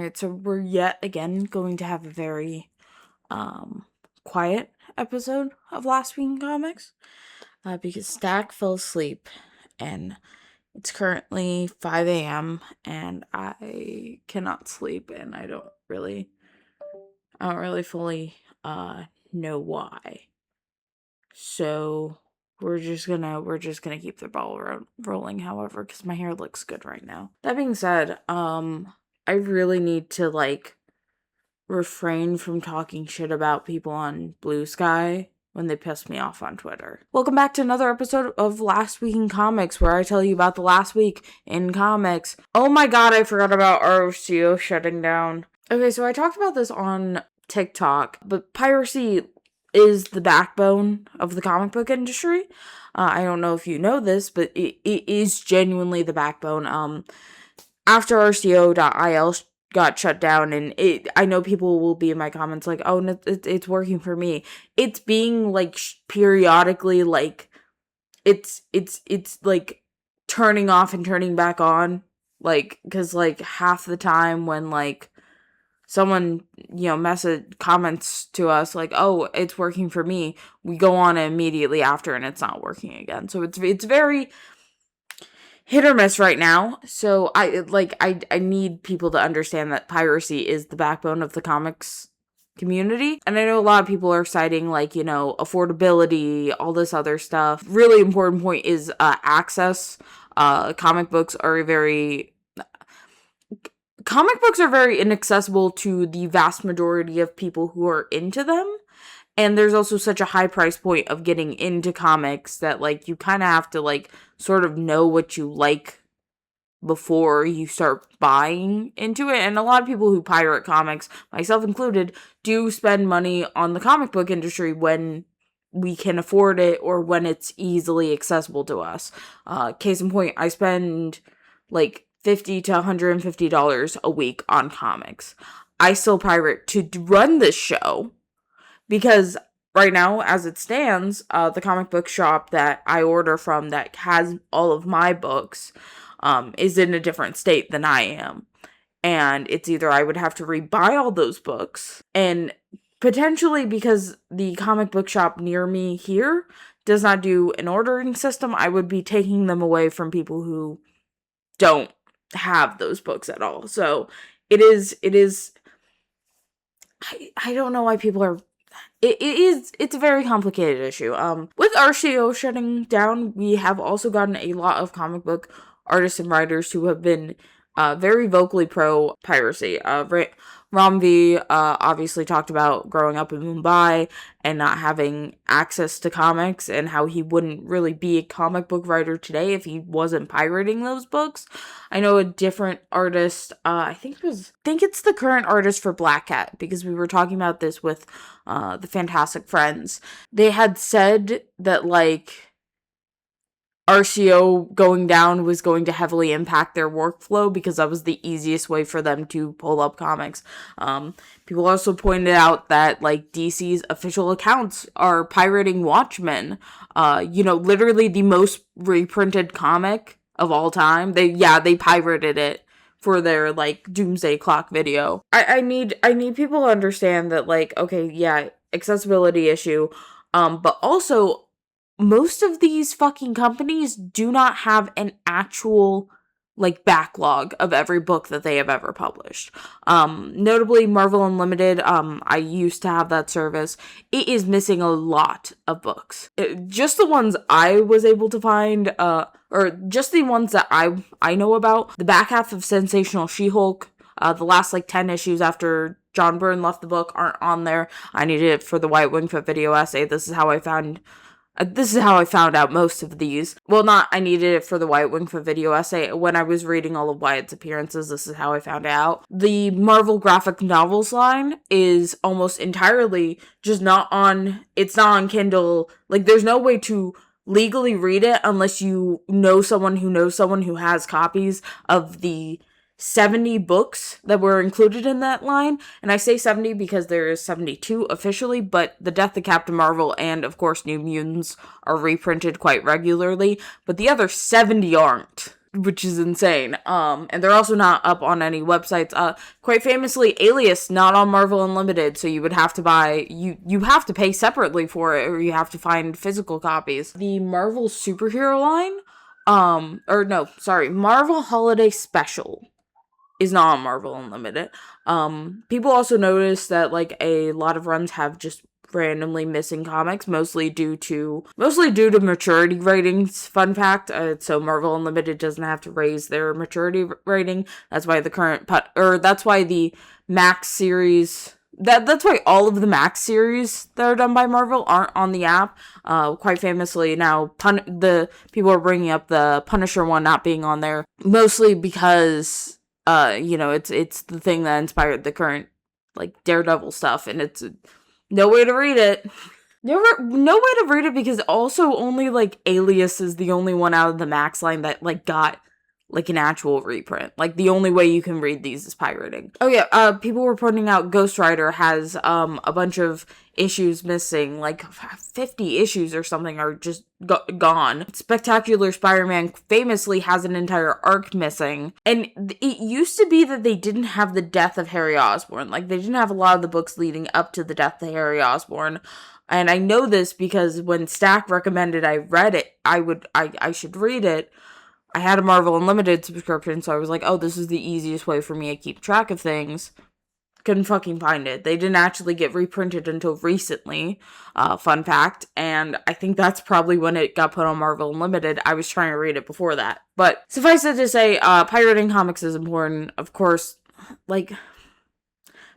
Alright, so we're yet again going to have a very quiet episode of Last Week in Comics because Stack fell asleep and it's currently 5 a.m. and I cannot sleep and I don't really fully know why. So we're just gonna keep the ball rolling, however, because my hair looks good right now. That being said, I really need to refrain from talking shit about people on Blue Sky when they piss me off on Twitter. Welcome back to another episode of Last Week in Comics, where I tell you about the last week in comics. Oh my god, I forgot about ROCO shutting down. Okay, so I talked about this on TikTok, but piracy is the backbone of the comic book industry. I don't know if you know this, but it is genuinely the backbone. After RCO.il got shut down, and I know people will be in my comments like, oh, no, it's working for me. It's being periodically it's turning off and turning back on, because half the time when someone comments to us oh, it's working for me, we go on immediately after and it's not working again. So it's very hit or miss right now. So I need people to understand that piracy is the backbone of the comics community. And I know a lot of people are citing affordability, all this other stuff. Really important point is access. Comic books are very inaccessible to the vast majority of people who are into them. And there's also such a high price point of getting into comics that, you kind of have to, sort of know what you like before you start buying into it. And a lot of people who pirate comics, myself included, do spend money on the comic book industry when we can afford it or when it's easily accessible to us. Case in point, I spend, $50 to $150 a week on comics. I still pirate to run this show, because right now, as it stands, the comic book shop that I order from that has all of my books is in a different state than I am. And it's either I would have to rebuy all those books, and potentially because the comic book shop near me here does not do an ordering system, I would be taking them away from people who don't have those books at all. So it is I don't know why people are. It's a very complicated issue. With RCO shutting down, we have also gotten a lot of comic book artists and writers who have been very vocally pro piracy. Ram V obviously talked about growing up in Mumbai and not having access to comics, and how he wouldn't really be a comic book writer today if he wasn't pirating those books. I know a different artist, I think it's the current artist for Black Cat, because we were talking about this with the Fantastic Friends. They had said that RCO going down was going to heavily impact their workflow because that was the easiest way for them to pull up comics. People also pointed out that DC's official accounts are pirating Watchmen, literally the most reprinted comic of all time. They pirated it for their Doomsday Clock video. I need people to understand that okay, yeah, accessibility issue, but also most of these fucking companies do not have an actual backlog of every book that they have ever published. Notably Marvel Unlimited, I used to have that service. It is missing a lot of books. Just the ones I was able to find, or just the ones that I know about. The back half of Sensational She-Hulk, the last 10 issues after John Byrne left the book aren't on there. I needed it for the White Wingfoot video essay. This is how I found out most of these. Well, I needed it for the Wyatt Wingfoot video essay. When I was reading all of Wyatt's appearances, this is how I found out. The Marvel graphic novels line is almost entirely just it's not on Kindle. There's no way to legally read it unless you know someone who has copies of the 70 books that were included in that line. And I say 70 because there is 72 officially, but The Death of Captain Marvel and, of course, New Mutants are reprinted quite regularly, but the other 70 aren't. which is insane. And they're also not up on any websites. Quite famously, Alias not on Marvel Unlimited, so you would have to buy you have to pay separately for it, or you have to find physical copies. The Marvel superhero line, Marvel Holiday Special is not on Marvel Unlimited. People also notice that like a lot of runs have just randomly missing comics, mostly due to maturity ratings. Fun fact, so Marvel Unlimited doesn't have to raise their maturity rating. That's why that's why the Max series. That's why all of the Max series that are done by Marvel aren't on the app. Quite famously, now the people are bringing up the Punisher one not being on there, mostly because it's the thing that inspired the current like Daredevil stuff, and it's no way to read it. No way to read it because also only like Alias is the only one out of the Max line that like got like an actual reprint. Like the only way you can read these is pirating. Oh yeah, people were pointing out Ghost Rider has a bunch of issues missing, like 50 issues or something are just gone. Spectacular Spider-Man famously has an entire arc missing, and it used to be that they didn't have the death of Harry Osborn. Like they didn't have a lot of the books leading up to the death of Harry Osborn. And I know this because when Stack recommended I read it, I should read it. I had a Marvel Unlimited subscription, so I was like, oh, this is the easiest way for me to keep track of things. Couldn't fucking find it. They didn't actually get reprinted until recently, fun fact, and I think that's probably when it got put on Marvel Unlimited. I was trying to read it before that. But suffice it to say, pirating comics is important. Of course, like,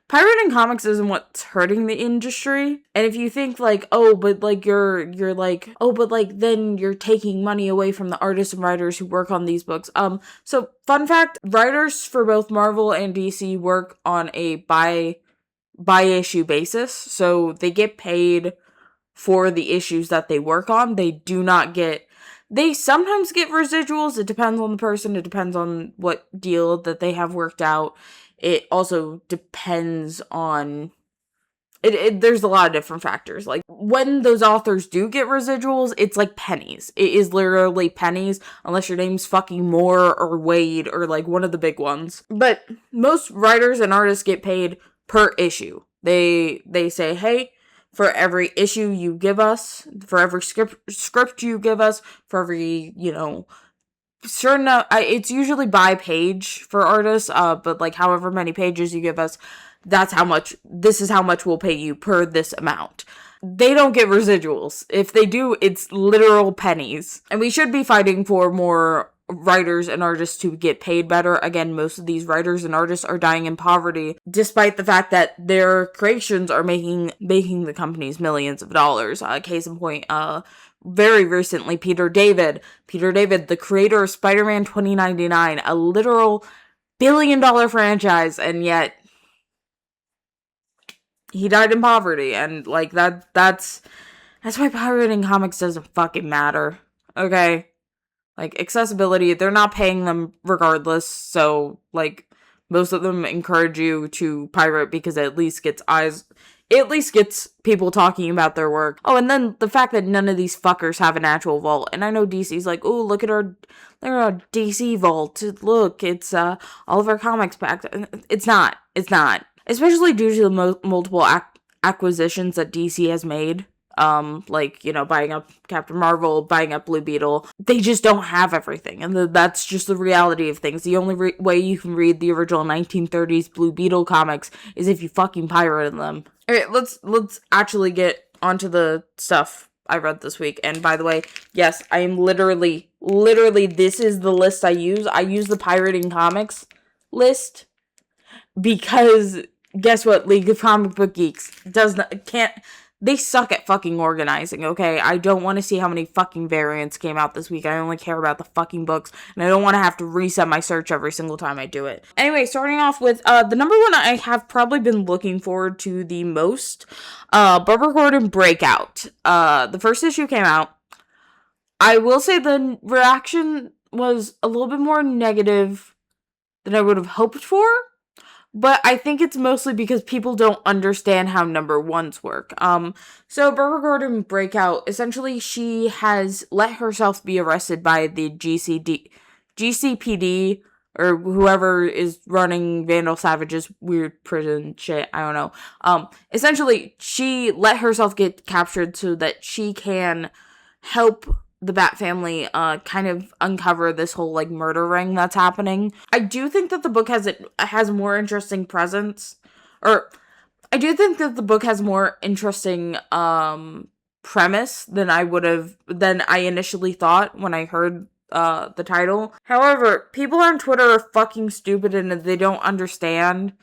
pirating comics isn't what's hurting the industry. And if you think like, oh, but like you're like, oh, but like then you're taking money away from the artists and writers who work on these books. So fun fact, writers for both Marvel and DC work on a by issue basis. So they get paid for the issues that they work on. They sometimes get residuals. It depends on the person. It depends on what deal that they have worked out. It also depends on there's a lot of different factors. Like when those authors do get residuals, it's like pennies. It is literally pennies, unless your name's fucking Moore or Wade or like one of the big ones. But most writers and artists get paid per issue. They say, hey, for every issue you give us, for every script you give us, for every, certain it's usually by page for artists, but like however many pages you give us, this is how much we'll pay you per this amount. They don't get residuals. If they do, it's literal pennies. And we should be fighting for more writers and artists to get paid better. Again, most of these writers and artists are dying in poverty, despite the fact that their creations are making the companies millions of dollars. Case in point, very recently, Peter David, the creator of Spider-Man 2099, a literal billion-dollar franchise, and yet he died in poverty, and like that's why pirating comics doesn't fucking matter. Okay? Like accessibility, they're not paying them regardless, so like most of them encourage you to pirate because it at least gets people talking about their work. Oh, and then the fact that none of these fuckers have an actual vault. And I know DC's like, oh, look at our DC vault. Look, it's all of our comics back. It's not. Especially due to the multiple acquisitions that DC has made. Buying up Captain Marvel, buying up Blue Beetle. They just don't have everything, and that's just the reality of things. The only way you can read the original 1930s Blue Beetle comics is if you fucking pirated them. Okay, let's actually get onto the stuff I read this week. And by the way, yes, I am literally, this is the list I use. I use the pirating comics list because guess what? League of Comic Book Geeks they suck at fucking organizing, okay? I don't want to see how many fucking variants came out this week. I only care about the fucking books, and I don't want to have to reset my search every single time I do it. Anyway, starting off with the number one I have probably been looking forward to the most, Barbara Gordon Breakout. The first issue came out. I will say the reaction was a little bit more negative than I would have hoped for. But I think it's mostly because people don't understand how number ones work. So Barbara Gordon Breakout, essentially she has let herself be arrested by the GCPD, or whoever is running Vandal Savage's weird prison shit, I don't know. Essentially, she let herself get captured so that she can help the Bat family, kind of uncover this whole, like, murder ring that's happening. I do think that the book has more interesting presence, or I do think that the book has more interesting, premise than I initially thought when I heard the title. However, people on Twitter are fucking stupid and they don't understand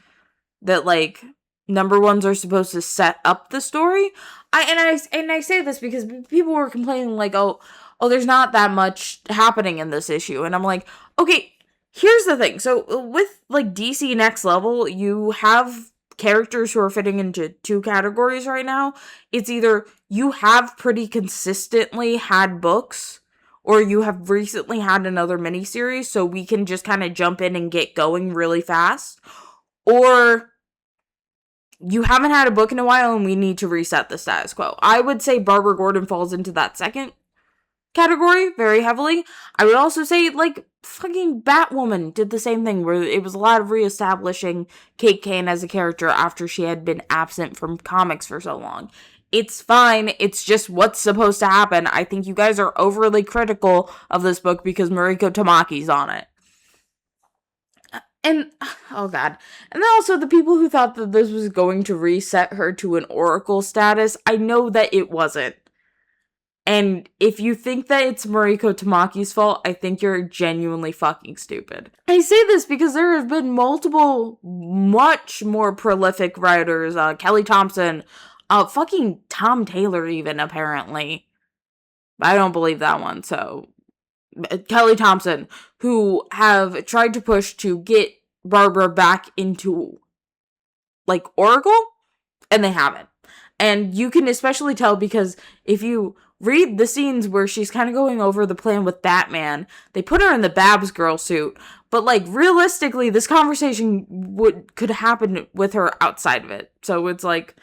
that, like, number ones are supposed to set up the story. I say this because people were complaining, like, oh, there's not that much happening in this issue. And I'm like, okay, here's the thing. So with, like, DC Next Level, you have characters who are fitting into two categories right now. It's either you have pretty consistently had books, or you have recently had another miniseries, so we can just kind of jump in and get going really fast, or you haven't had a book in a while and we need to reset the status quo. I would say Barbara Gordon falls into that second category very heavily. I would also say, like, fucking Batwoman did the same thing, where it was a lot of reestablishing Kate Kane as a character after she had been absent from comics for so long. It's fine. It's just what's supposed to happen. I think you guys are overly critical of this book because Mariko Tamaki's on it. And, oh god. And then also the people who thought that this was going to reset her to an Oracle status, I know that it wasn't. And if you think that it's Mariko Tamaki's fault, I think you're genuinely fucking stupid. I say this because there have been multiple, much more prolific writers, Kelly Thompson, fucking Tom Taylor even, apparently. I don't believe that one, so... Kelly Thompson, who have tried to push to get Barbara back into, like, Oracle, and they haven't. And you can especially tell because if you read the scenes where she's kind of going over the plan with Batman, they put her in the Babs Girl suit, but, like, realistically, this conversation could happen with her outside of it. So it's like...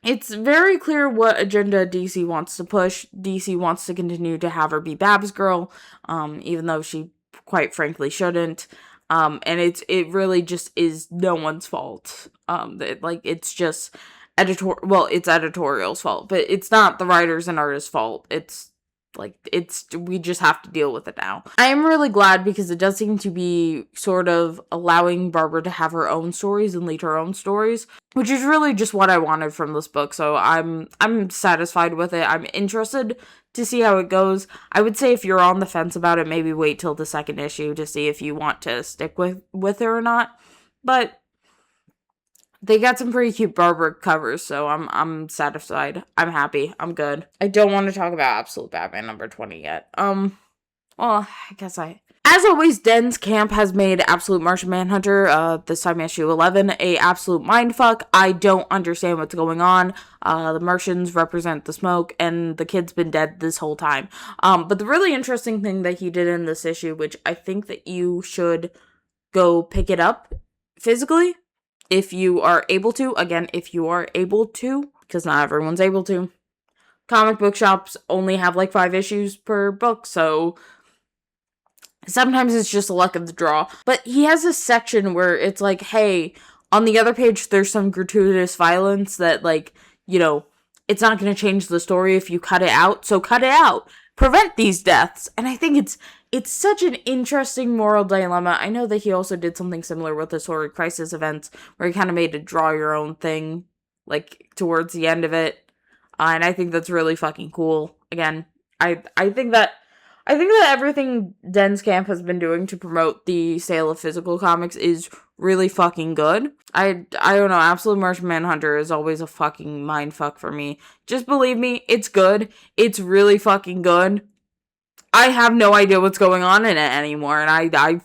It's very clear what agenda DC wants to push. DC wants to continue to have her be Babs Girl, even though she quite frankly shouldn't. And it really just is no one's fault. It's just it's editorial's fault, but it's not the writers and artists' fault. We just have to deal with it now. I am really glad because it does seem to be sort of allowing Barbara to have her own stories and lead her own stories, which is really just what I wanted from this book. So I'm satisfied with it. I'm interested to see how it goes. I would say if you're on the fence about it, maybe wait till the second issue to see if you want to stick with her or not. But they got some pretty cute Barbara covers, so I'm satisfied. I'm happy. I'm good. I don't want to talk about Absolute Batman number 20 yet. Well, I guess As always, Den's Camp has made Absolute Martian Manhunter, this time issue 11, a absolute mindfuck. I don't understand what's going on. The Martians represent the smoke, and the kid's been dead this whole time. But the really interesting thing that he did in this issue, which I think that you should go pick it up physically, if you are able to. Again, if you are able to, because not everyone's able to. Comic book shops only have like 5 issues per book, so sometimes it's just a luck of the draw. But he has a section where it's like, hey, on the other page, there's some gratuitous violence that, like, you know, it's not going to change the story if you cut it out, so cut it out. Prevent these deaths. And I think it's such an interesting moral dilemma. I know that he also did something similar with the Sword Crisis events, where he kind of made a draw your own thing, like, towards the end of it. And I think that's really fucking cool. Again, I think that everything Den's Camp has been doing to promote the sale of physical comics is really fucking good. I don't know, Absolute Martian Manhunter is always a fucking mindfuck for me. Just believe me, it's good. It's really fucking good. I have no idea what's going on in it anymore, and I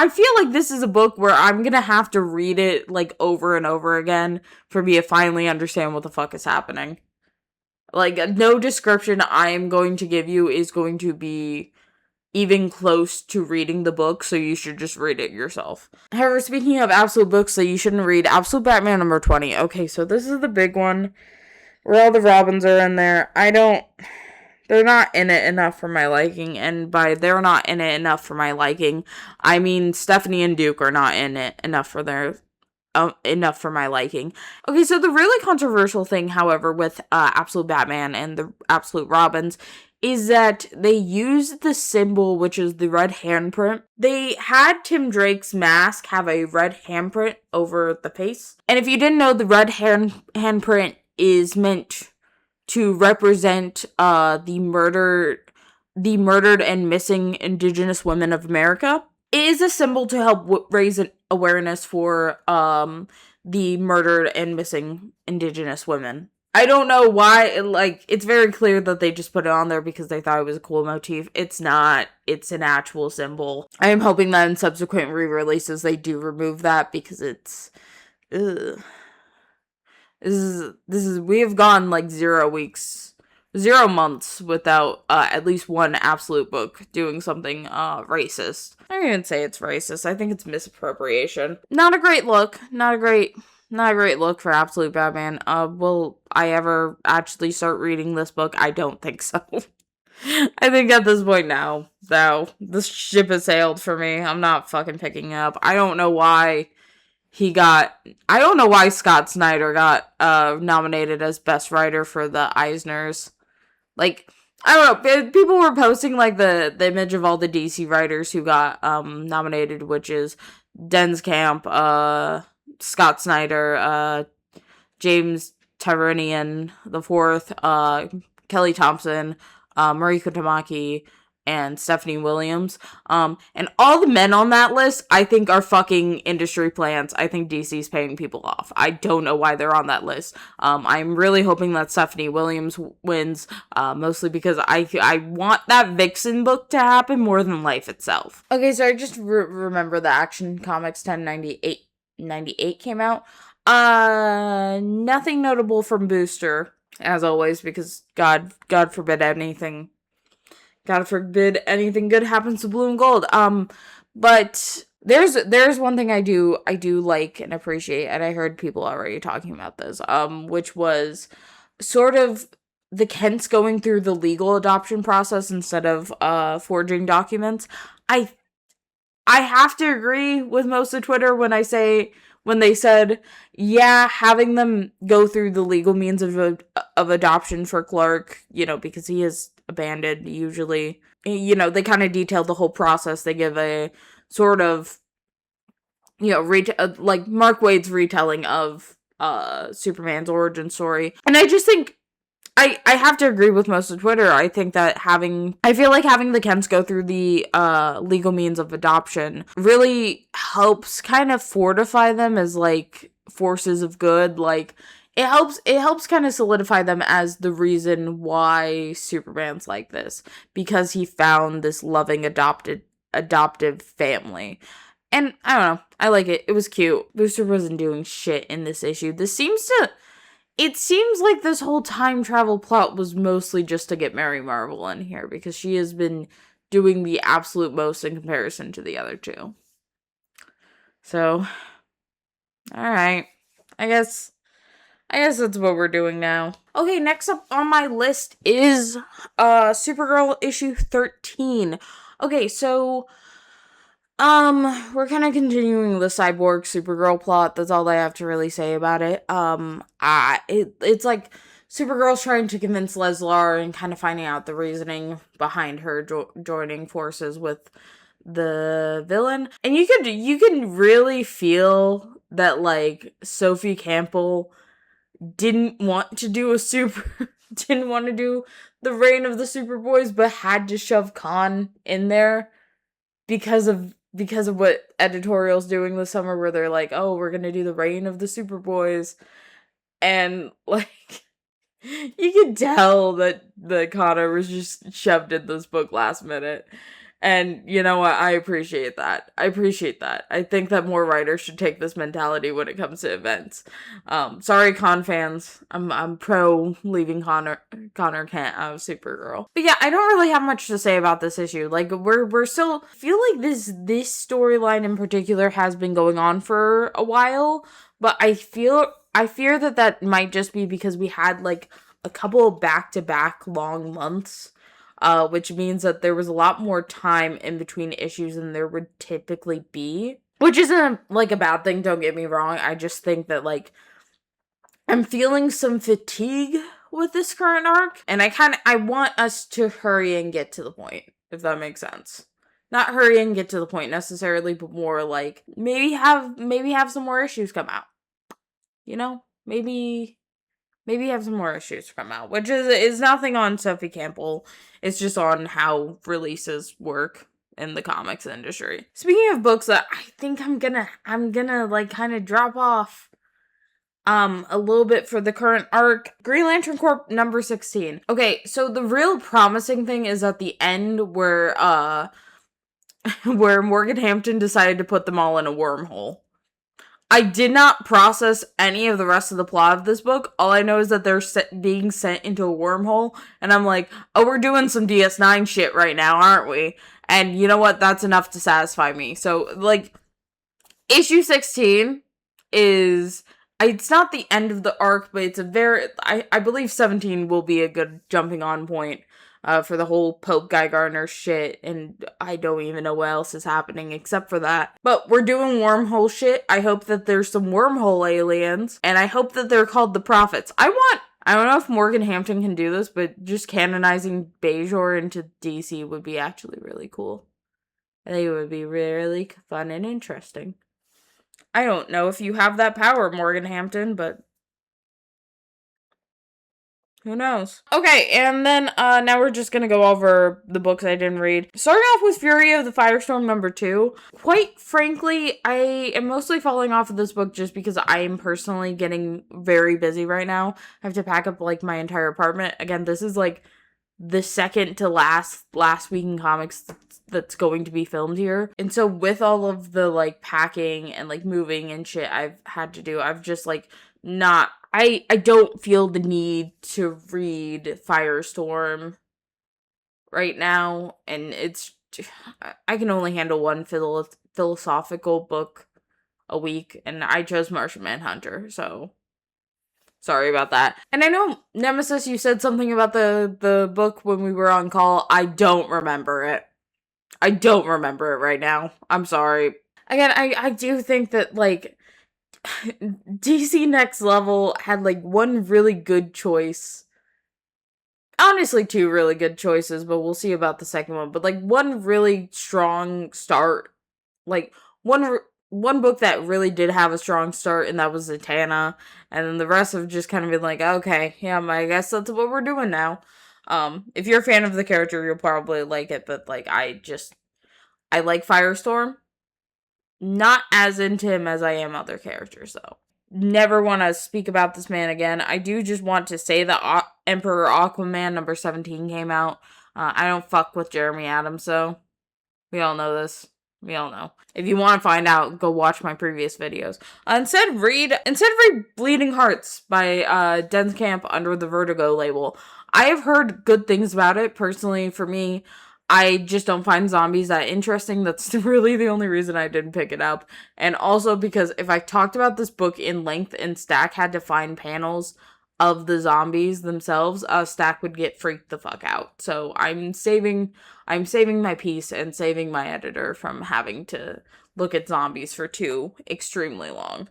feel like this is a book where I'm gonna have to read it, like, over and over again for me to finally understand what the fuck is happening. Like, no description I am going to give you is going to be even close to reading the book, so you should just read it yourself. However, speaking of absolute books that you shouldn't read, Absolute Batman number 20. Okay, so this is the big one. where all the Robins are in there. They're not in it enough for my liking, and by they're not in it enough for my liking, I mean Stephanie and Duke are not in it enough for my liking. Okay, so the really controversial thing, however, with Absolute Batman and the Absolute Robins is that they used the symbol, which is the red handprint. They had Tim Drake's mask have a red handprint over the face. And if you didn't know, the red handprint is meant to represent the murdered and missing Indigenous women of America. It is a symbol to help raise awareness for the murdered and missing Indigenous women. I don't know why, it's very clear that they just put it on there because they thought it was a cool motif. It's not. It's an actual symbol. I am hoping that in subsequent re-releases they do remove that because it's... Ugh. We have gone 0 months without at least one absolute book doing something racist. I don't even say it's racist. I think it's misappropriation. Not a great look. Not a great look for Absolute Batman. Will I ever actually start reading this book? I don't think so. I think at this point now, though, the ship has sailed for me. I'm not fucking picking up. I don't know why Scott Snyder got nominated as best writer for the Eisners. I don't know, people were posting the image of all the DC writers who got nominated, which is Denz Camp, Scott Snyder, James Tynion IV, Kelly Thompson, Mariko Tamaki, and Stephanie Williams. And all the men on that list, I think, are fucking industry plants. I think DC's paying people off. I don't know why they're on that list. I'm really hoping that Stephanie Williams wins, mostly because I want that Vixen book to happen more than life itself. Okay, so I just remember the Action Comics 1098 came out. Nothing notable from Booster, as always, because God forbid anything good happens to Blue and Gold. But there's one thing I do like and appreciate, and I heard people already talking about this, which was sort of the Kents going through the legal adoption process instead of forging documents. I have to agree with most of Twitter when they said, yeah, having them go through the legal means of adoption for Clark, because he is abandoned usually. They kind of detailed the whole process. They give a sort of, like Mark Waid's retelling of Superman's origin story. And I just think I have to agree with most of Twitter. I think that I feel like having the Kents go through the legal means of adoption really helps kind of fortify them as forces of good. It helps kind of solidify them as the reason why Superman's like this, because he found this loving adoptive family. And I don't know, I like it. It was cute. Booster wasn't doing shit in this issue. It seems like this whole time travel plot was mostly just to get Mary Marvel in here, because she has been doing the absolute most in comparison to the other two. So, alright. I guess that's what we're doing now. Okay, next up on my list is Supergirl issue 13. Okay, so we're kind of continuing the Cyborg Supergirl plot. That's all I have to really say about it. It's like Supergirl's trying to convince Leslar and kind of finding out the reasoning behind her joining forces with the villain. And you can really feel that Sophie Campbell didn't want to do the Reign of the Superboys, but had to shove Khan in there because of what editorial's doing this summer, where they're like, oh, we're gonna do the Reign of the Superboys, and you could tell that Connor was just shoved in this book last minute. And you know what? I appreciate that. I think that more writers should take this mentality when it comes to events. Sorry, Con fans. I'm pro leaving Connor Kent out of Supergirl. But yeah, I don't really have much to say about this issue. We're still feel like this storyline in particular has been going on for a while, but I feel I fear that that might just be because we had like a couple of back-to-back long months, which means that there was a lot more time in between issues than there would typically be. Which isn't like a bad thing, don't get me wrong. I just think that like I'm feeling some fatigue with this current arc, and I want us to hurry and get to the point, if that makes sense. Not hurry and get to the point necessarily, but more like maybe have some more issues come out. You know? Maybe have some more issues come out, which is nothing on Sophie Campbell. It's just on how releases work in the comics industry. Speaking of books that I think I'm gonna like kind of drop off a little bit for the current arc, Green Lantern Corp number 16. Okay, so the real promising thing is at the end where where Morgan Hampton decided to put them all in a wormhole. I did not process any of the rest of the plot of this book. All I know is that they're being sent into a wormhole, and I'm like, oh, we're doing some DS9 shit right now, aren't we? And you know what? That's enough to satisfy me. So, like, issue 16 is... It's not the end of the arc, but it's a very... I believe 17 will be a good jumping on point for the whole Pope Guy Gardner shit, and I don't even know what else is happening except for that. But we're doing wormhole shit. I hope that there's some wormhole aliens, and I hope that they're called the Prophets. I don't know if Morgan Hampton can do this, but just canonizing Bajor into DC would be actually really cool. I think it would be really fun and interesting. I don't know if you have that power, Morgan Hampton, but who knows? Okay, and then now we're just gonna go over the books I didn't read. Starting off with Fury of the Firestorm number 2. Quite frankly, I am mostly falling off of this book just because I am personally getting very busy right now. I have to pack up like my entire apartment. Again, this is like the second to last week in comics that's going to be filmed here. And so with all of the like packing and like moving and shit I've had to do, I've just like not... I don't feel the need to read Firestorm right now, and I can only handle one philosophical book a week, and I chose Martian Manhunter, so sorry about that. And I know, Nemesis, you said something about the book when we were on call. I don't remember it. I don't remember it right now. I'm sorry. Again, I do think that, like, DC Next Level had, like, one really good choice. Honestly, two really good choices, but we'll see about the second one. But, like, one really strong start. Like, one book that really did have a strong start, and that was Zatanna. And then the rest have just kind of been like, okay, yeah, I guess that's what we're doing now. If you're a fan of the character, you'll probably like it, but, like, I like Firestorm. Not as into him as I am other characters, though. Never want to speak about this man again. I do just want to say that Emperor Aquaman number 17 came out. I don't fuck with Jeremy Adams, so we all know this. We all know. If you want to find out, go watch my previous videos. Instead read Bleeding Hearts by Denz Camp under the Vertigo label. I have heard good things about it. Personally, for me, I just don't find zombies that interesting. That's really the only reason I didn't pick it up. And also because if I talked about this book in length and Stack had to find panels of the zombies themselves, Stack would get freaked the fuck out. So I'm saving my peace and saving my editor from having to look at zombies for too extremely long.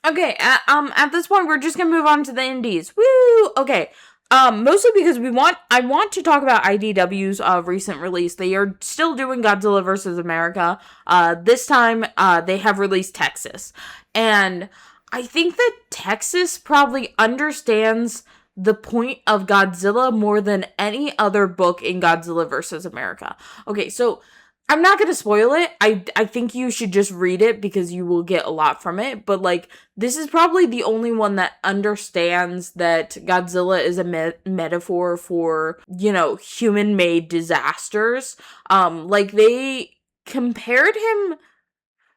Okay, at this point we're just gonna move on to the indies. Woo! Okay. Mostly because I want to talk about IDW's recent release. They are still doing Godzilla vs. America. This time, they have released Texas. And I think that Texas probably understands the point of Godzilla more than any other book in Godzilla vs. America. Okay, so I'm not gonna spoil it. I think you should just read it because you will get a lot from it. But, like, this is probably the only one that understands that Godzilla is a metaphor for, you know, human-made disasters. Like, they compared him...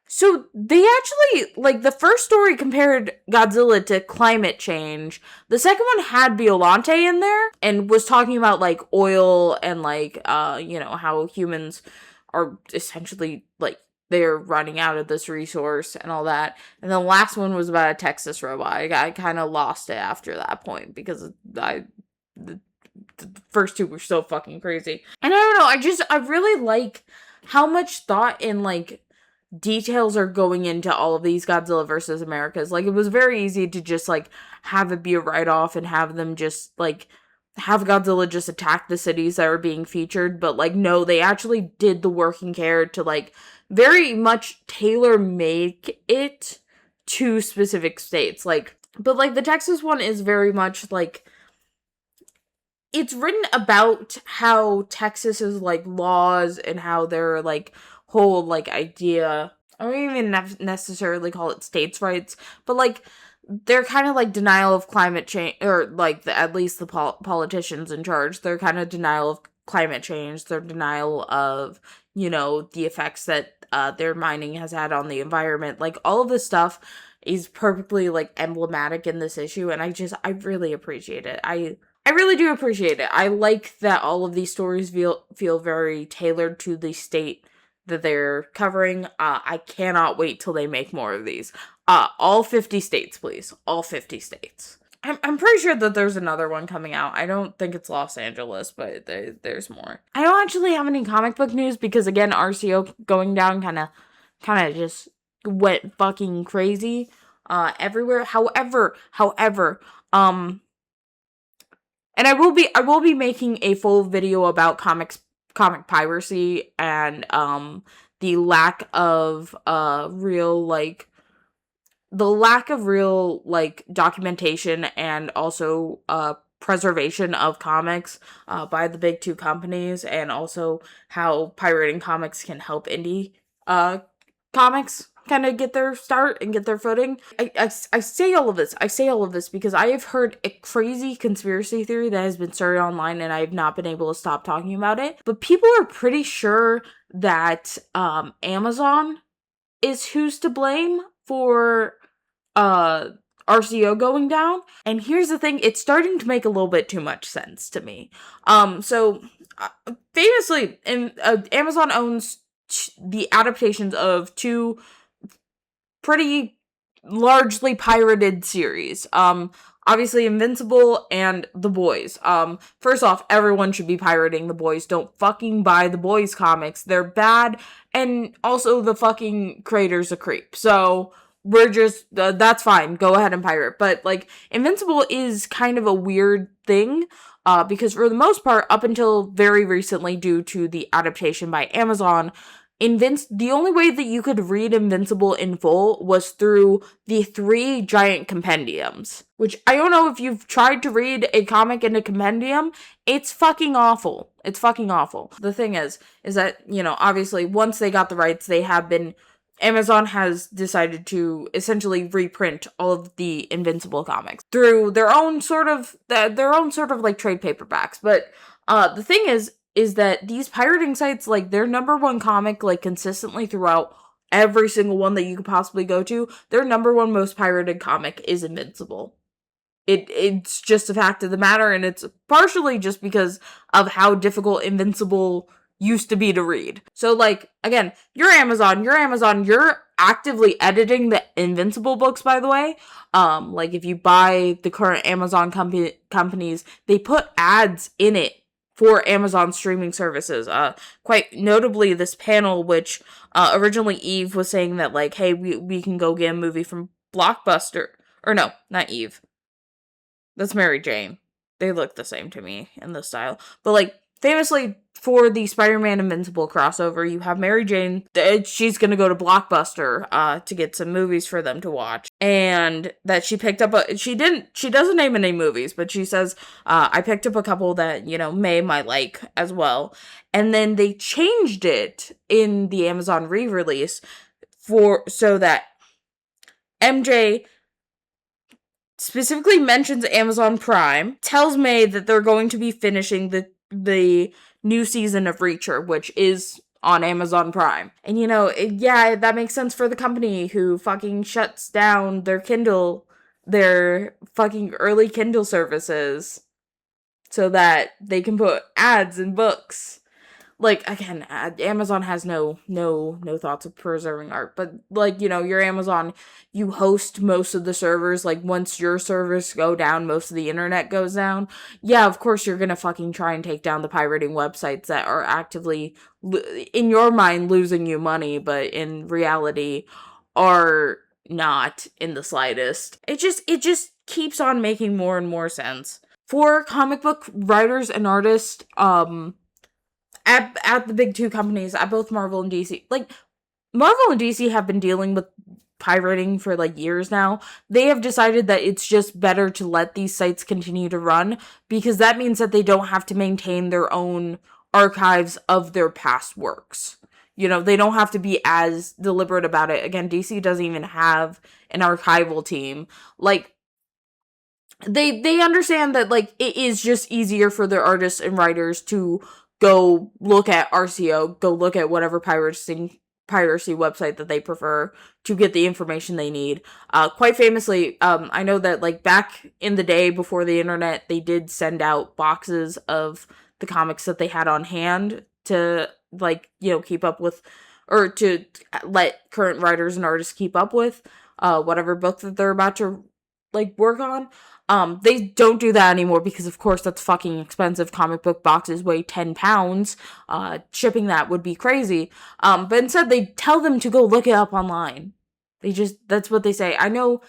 So, they actually, like, the first story compared Godzilla to climate change. The second one had Biollante in there and was talking about, like, oil and, like, you know, how humans are essentially, like, they're running out of this resource and all that. And the last one was about a Texas robot. I kind of lost it after that point because the first two were so fucking crazy. And I don't know, I really like how much thought and, like, details are going into all of these Godzilla versus Americas. Like, it was very easy to just, like, have it be a write-off and have them just, like, have Godzilla just attack the cities that were being featured, but, like, no, they actually did the work and care to, like, very much tailor-make it to specific states. Like, but, like, the Texas one is very much, like, it's written about how Texas's, like, laws and how their, like, whole, like, idea, I don't even necessarily call it states' rights, but, like, they're kind of, like, denial of climate change, or, like, at least the politicians in charge, they're kind of denial of climate change, their denial of, you know, the effects that their mining has had on the environment. Like, all of this stuff is perfectly, like, emblematic in this issue, and I really appreciate it. I really do appreciate it. I like that all of these stories feel very tailored to the state that they're covering. I cannot wait till they make more of these. All 50 states, please. All 50 states. I'm pretty sure that there's another one coming out. I don't think it's Los Angeles, but there's more. I don't actually have any comic book news because, again, RCO going down kind of just went fucking crazy everywhere. However, and I will be making a full video about comic piracy and the lack of real documentation and also preservation of comics by the big two companies, and also how pirating comics can help indie comics kind of get their start and get their footing. I say all of this because I have heard a crazy conspiracy theory that has been started online, and I have not been able to stop talking about it. But people are pretty sure that Amazon is who's to blame for RCO going down. And here's the thing, it's starting to make a little bit too much sense to me. Famously, Amazon owns the adaptations of two pretty largely pirated series. Obviously Invincible and The Boys. First off, everyone should be pirating The Boys. Don't fucking buy The Boys comics. They're bad, and also the fucking creator's a creep. So we're just, that's fine. Go ahead and pirate. But, like, Invincible is kind of a weird thing, because for the most part, up until very recently, due to the adaptation by Amazon, the only way that you could read Invincible in full was through the 3 giant compendiums, which I don't know if you've tried to read a comic in a compendium. It's fucking awful. It's fucking awful. The thing is that, you know, obviously once they got the rights, Amazon has decided to essentially reprint all of the Invincible comics through their own sort of like trade paperbacks. But the thing is that these pirating sites, like, their number one comic, like, consistently throughout every single one that you could possibly go to, their number one most pirated comic is Invincible. It's just a fact of the matter, and it's partially just because of how difficult Invincible used to be to read. So, like, again, you're Amazon, you're actively editing the Invincible books, by the way. Like, if you buy the current Amazon companies, they put ads in it for Amazon streaming services. Quite notably, this panel, which originally Eve was saying that, like, hey, we can go get a movie from Blockbuster. Or no, not Eve. That's Mary Jane. They look the same to me in the style. But, like, famously, for the Spider-Man Invincible crossover, you have Mary Jane. She's gonna go to Blockbuster to get some movies for them to watch. And that she picked up she doesn't name any movies, but she says, I picked up a couple that, you know, May might like as well. And then they changed it in the Amazon re-release so that MJ specifically mentions Amazon Prime, tells May that they're going to be finishing the new season of Reacher, which is on Amazon Prime. And, you know, that makes sense for the company who fucking shuts down their fucking early Kindle services so that they can put ads in books. like, again, Amazon has no thoughts of preserving art, but like, you know, your Amazon, you host most of the servers. Like, once your servers go down, most of the internet goes down. Yeah, of course you're gonna fucking try and take down the pirating websites that are actively, in your mind, losing you money, but in reality are not in the slightest. It just keeps on making more and more sense. For comic book writers and artists, at the big two companies, at both Marvel and DC, like, Marvel and DC have been dealing with pirating for like years now. They have decided that it's just better to let these sites continue to run, because that means that they don't have to maintain their own archives of their past works. You know, they don't have to be as deliberate about it. Again, DC doesn't even have an archival team. Like, they understand that, like, it is just easier for their artists and writers to go look at RCO, go look at whatever piracy website that they prefer to get the information they need. Quite famously, I know that, like, back in the day before the internet, they did send out boxes of the comics that they had on hand to, like, you know, keep up with, or to let current writers and artists keep up with whatever book that they're about to, like, work on. They don't do that anymore because, of course, that's fucking expensive. Comic book boxes weigh 10 pounds. Shipping that would be crazy. But instead, they tell them to go look it up online. That's what they say. I know,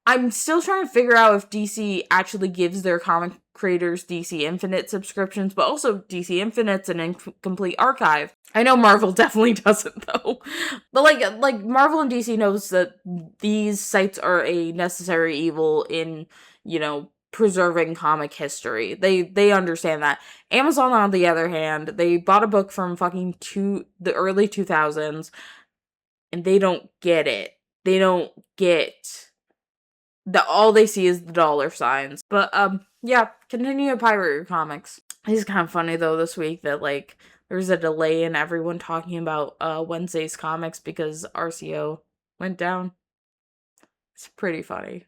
I'm still trying to figure out if DC actually gives their comic creators DC Infinite subscriptions, but also DC Infinite's an incomplete archive. I know Marvel definitely doesn't, though. But like Marvel and DC knows that these sites are a necessary evil in, you know, preserving comic history. They understand that. Amazon, on the other hand, they bought a book from fucking the early 2000s, and they don't get it. They don't get all they see is the dollar signs. But yeah, continue to pirate your comics. It's kind of funny though this week that, like, there's a delay in everyone talking about Wednesday's comics because RCO went down. It's pretty funny.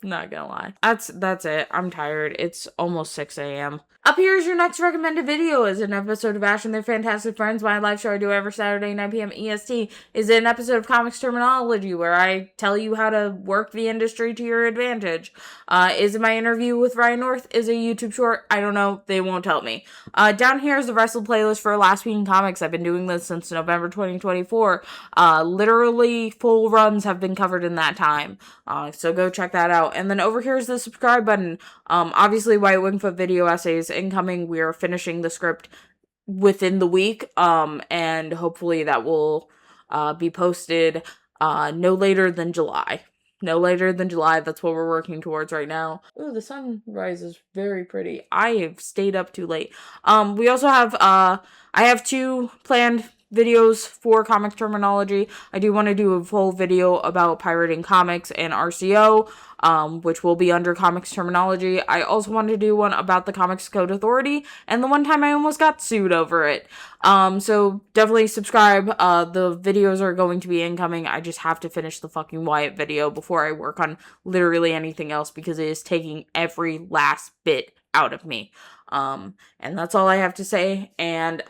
Not gonna lie. That's it. I'm tired. It's almost 6 a.m. Up here is your next recommended video. Is an episode of Ash and Their Fantastic Friends, my live show I do every Saturday, 9 p.m. EST. Is an episode of Comics Terminology, where I tell you how to work the industry to your advantage. Is my interview with Ryan North? Is a YouTube short? I don't know. They won't tell me. Down here is the Wrestle playlist for Last Week in Comics. I've been doing this since November 2024. Literally full runs have been covered in that time. So go check that out. And then over here is the subscribe button. Obviously, White Wingfoot video essays incoming. We are finishing the script within the week. And hopefully that will be posted no later than July. No later than July. That's what we're working towards right now. Oh, the sunrise is very pretty. I have stayed up too late. We also have I have 2 planned videos for Comic Terminology. I do want to do a full video about pirating comics and RCO, which will be under Comics Terminology. I also want to do one about the Comics Code Authority and the one time I almost got sued over it. So definitely subscribe. The videos are going to be incoming. I just have to finish the fucking Wyatt video before I work on literally anything else because it is taking every last bit out of me. And that's all I have to say. And